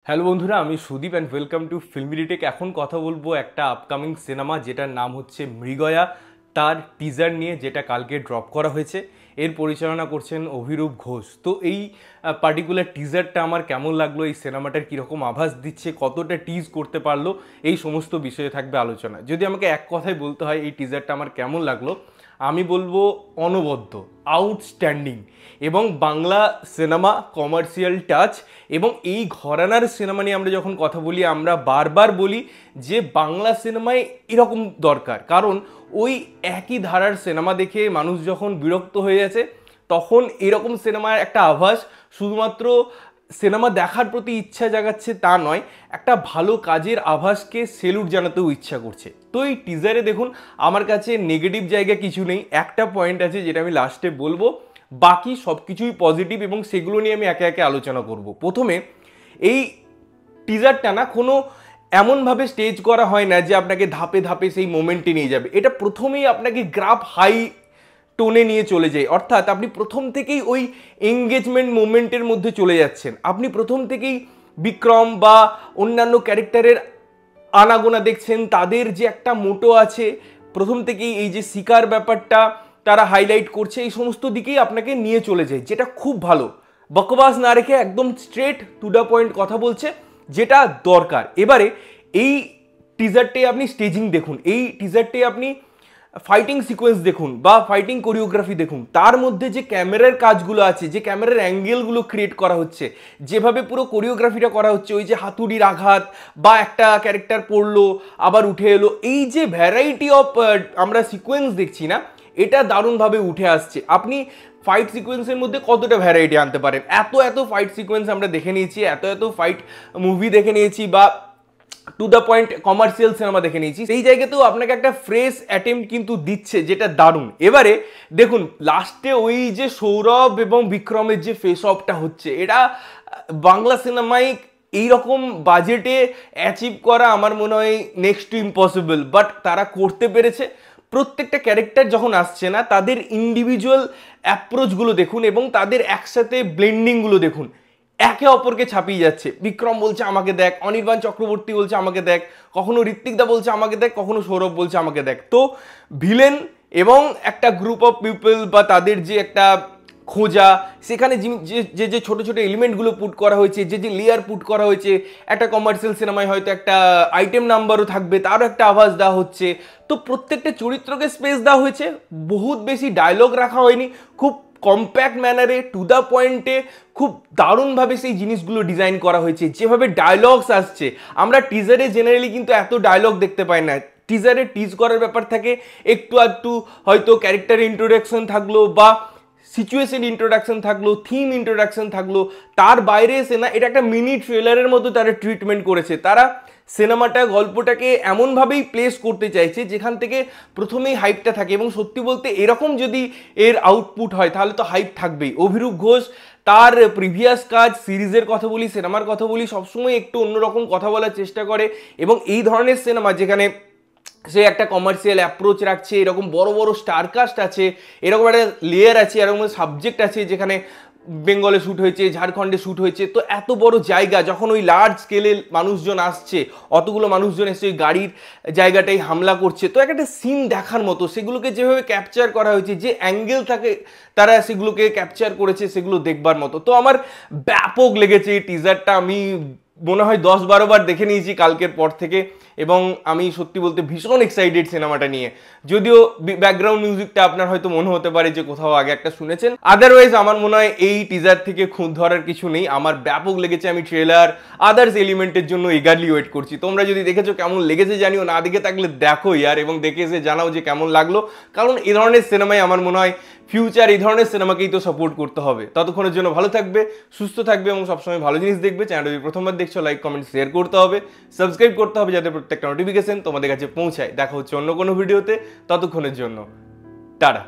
Hello বন্ধুরা, আমি Sudip and welcome to ফিল্মিডিটেক। এখন কথা বলবো একটা আপকামিং সিনেমা যেটার নাম হচ্ছে মৃগয়া। তার টিজার নিয়ে, যেটা কালকে ড্রপ করা হয়েছে। এর পরিচালনা করছেন অভিরূপ ঘোষ। তো এই পার্টিকুলার টিজারটা আমার কেমন লাগলো, এই সিনেমাটার কীরকম আভাস দিচ্ছে, কতটা টিজ করতে পারলো, এই সমস্ত বিষয়ে থাকবে আলোচনা। যদি আমাকে এক কথায় বলতে হয় এই টিজারটা আমার কেমন লাগলো, আমি বলবো অনবদ্য, আউটস্ট্যান্ডিং। এবং বাংলা সিনেমা কমার্শিয়াল টাচ, এবং এই ঘরানার সিনেমা নিয়ে আমরা যখন কথা বলি আমরা বারবার বলি যে বাংলা সিনেমায় এরকম দরকার। কারণ ওই একই ধারার সিনেমা দেখে মানুষ যখন বিরক্ত হয়ে যাচ্ছে, তখন এরকম সিনেমার একটা আভাস শুধুমাত্র সিনেমা দেখার প্রতি ইচ্ছা জাগাচ্ছে তা নয়, একটা ভালো কাজের আভাসকে সেলুট জানাতেও ইচ্ছা করছে। তো এই টিজারে দেখুন, আমার কাছে নেগেটিভ জায়গা কিছু নেই। একটা পয়েন্ট আছে যেটা আমি লাস্টে বলবো, বাকি সব কিছুই পজিটিভ এবং সেগুলো নিয়ে আমি একে একে আলোচনা করব। প্রথমে, এই টিজারটা না কোনো এমনভাবে স্টেজ করা হয় না যে আপনাকে ধাপে ধাপে সেই মোমেন্টে নিয়ে যাবে। এটা প্রথমেই আপনাকে গ্রাফ হাই টোনে নিয়ে চলে যায়, অর্থাৎ আপনি প্রথম থেকেই ওই এঙ্গেজমেন্ট মোমেন্টের মধ্যে চলে যাচ্ছেন। আপনি প্রথম থেকেই বিক্রম বা অন্যান্য ক্যারেক্টারের আনাগোনা দেখছেন, তাদের যে একটা মোটো আছে, প্রথম থেকেই এই যে শিকার ব্যাপারটা তারা হাইলাইট করছে, এই সমস্ত দিকেই আপনাকে নিয়ে চলে যায়, যেটা খুব ভালো। বকবাস না রেখে একদম স্ট্রেট টু দ্য পয়েন্ট কথা বলছে, যেটা দরকার। এবারে এই টিজারটে আপনি স্টেজিং দেখুন, এই টিজারটে আপনি ফাইটিং সিকোয়েন্স দেখুন বা ফাইটিং কোরিওগ্রাফি দেখুন, তার মধ্যে যে ক্যামেরার কাজগুলো আছে, যে ক্যামেরার অ্যাঙ্গেলগুলো ক্রিয়েট করা হচ্ছে, যেভাবে পুরো কোরিওগ্রাফিটা করা হচ্ছে, ওই যে হাতুড়ির আঘাত বা একটা ক্যারেক্টার পড়লো আবার উঠে এলো, এই যে ভ্যারাইটি অফ আমরা সিকোয়েন্স দেখছি না, এটা দারুণভাবে উঠে আসছে। আপনি ফাইট সিকোয়েন্সের মধ্যে কতটা ভ্যারাইটি আনতে পারেন। এত এত ফাইট সিকোয়েন্স আমরা দেখে নিয়েছি, এত এত ফাইট মুভি দেখে নিয়েছি বা to the point commercial cinema দেখে নিয়েছি, সেই জায়গাতেও আপনাকে একটা ফ্রেশ অ্যাটেম্প কিন্তু দিচ্ছে, যেটা দারুণ। এবারে দেখুন, লাস্টে ওই যে সৌরভ এবং বিক্রমের যে ফেস অফটা হচ্ছে, এটা বাংলা সিনেমায় এইরকম বাজেটে অ্যাচিভ করা আমার মনে হয় নেক্সট টু ইম্পসিবল, বাট তারা করতে পেরেছে। প্রত্যেকটা ক্যারেক্টার যখন আসছে না, তাদের ইন্ডিভিজুয়াল অ্যাপ্রোচগুলো দেখুন এবং তাদের একসাথে ব্লেন্ডিংগুলো দেখুন, একে অপরকে ছাপিয়ে যাচ্ছে। বিক্রম বলছে আমাকে দেখ, অনির্বাণ চক্রবর্তী বলছে আমাকে দেখ, কখনো ঋত্বিকদা বলছে আমাকে দেখ, কখনো সৌরভ বলছে আমাকে দেখ। তো ভিলেন এবং একটা গ্রুপ অফ পিপল বা তাদের যে একটা খোঁজা, সেখানে যে যে ছোটো ছোটো এলিমেন্টগুলো পুট করা হয়েছে, যে যে লেয়ার পুট করা হয়েছে, একটা কমার্শিয়াল সিনেমায় হয়তো একটা আইটেম নাম্বারও থাকবে, তারও একটা আভাস দেওয়া হচ্ছে। তো প্রত্যেকটা চরিত্রকে স্পেস দেওয়া হয়েছে, বহুত বেশি ডায়লগ রাখা হয়নি, খুব কম্প্যাক্ট ম্যানারে টু দ্য পয়েন্টে খুব দারুণভাবে সেই জিনিসগুলো ডিজাইন করা হয়েছে। যেভাবে ডায়লগস আসছে, আমরা টিজারে জেনারেলি কিন্তু এত ডায়লগ দেখতে পাই না। টিজারে টিজ করার ব্যাপার থাকে, একটু আধটু হয়তো ক্যারেক্টার ইন্ট্রোডাকশন থাকলো বা সিচুয়েশন ইন্ট্রোডাকশন থাকলো, থিম ইন্ট্রোডাকশন থাকলো, তার বাইরে এসে না এটা একটা মিনি ট্রেলারের মতো তারা ট্রিটমেন্ট করেছে। তারা সিনেমাটা, গল্পটাকে এমনভাবেই প্লেস করতে চাইছে যেখান থেকে প্রথমেই হাইপটা থাকে। এবং সত্যি বলতে এরকম যদি এর আউটপুট হয় তাহলে তো হাইপ থাকবেই। অভিরূপ ঘোষ তার প্রিভিয়াস কাজ, সিরিজের কথা বলি, সিনেমার কথা বলি, সবসময় একটু অন্যরকম কথা বলার চেষ্টা করে। এবং এই ধরনের সিনেমা যেখানে সে একটা কমার্শিয়াল অ্যাপ্রোচ রাখছে, এরকম বড় বড় স্টারকাস্ট আছে, এরকম একটা লেয়ার আছে, এরকম সাবজেক্ট আছে, যেখানে বেঙ্গলে শ্যুট হয়েছে, ঝাড়খণ্ডে শ্যুট হয়েছে, তো এত বড় জায়গা, যখন ওই লার্জ স্কেলে মানুষজন আসছে, অতগুলো মানুষজন এসে ওই গাড়ির জায়গাটাই হামলা করছে, তো একটা সিন দেখার মতো। সেগুলোকে যেভাবে ক্যাপচার করা হয়েছে, যে অ্যাঙ্গেল থাকে তারা সেগুলোকে ক্যাপচার করেছে, সেগুলো দেখবার মতো। তো আমার ব্যাপক লেগেছে এই টিজারটা। আমি মনে হয় 10-12 বার দেখে নিয়েছি কালকের পর থেকে, এবং আমি সত্যি বলতে ভীষণ এক্সাইটেড সিনেমাটা নিয়ে। যদিও ব্যাকগ্রাউন্ড মিউজিকটা আপনার হয়তো মনে হতে পারে যে কোথাও আগে একটা শুনেছেন, আদারওয়াইজ আমার মনে হয় এই টিজার থেকে খুঁত ধরার কিছু নেই। আমার ব্যাপক লেগেছে, আমি ট্রেলার, আদার্স এলিমেন্টের জন্য ইগারলি ওয়েট করছি। তোমরা যদি দেখেছো কেমন লেগেছে জানিও, না দেখে থাকলে দেখো ইয়ার, এবং দেখে এসে জানাও যে কেমন লাগলো। কারণ এই ধরনের সিনেমায় আমার মনে হয় ফিউচার এই ধরনের সিনেমাকেই তো সাপোর্ট করতে হবে। ততক্ষণের জন্য ভালো থাকবে, সুস্থ থাকবে এবং সবসময় ভালো জিনিস দেখবে। চ্যানেলটা যদি প্রথমবার দেখছো, লাইক কমেন্ট শেয়ার করতে হবে, সাবস্ক্রাইব করতে হবে, যাতে প্রত্যেকটা নোটিফিকেশন তোমাদের কাছে পৌঁছায়। দেখা হচ্ছে অন্য কোনো ভিডিওতে, ততক্ষণের জন্য টাটা।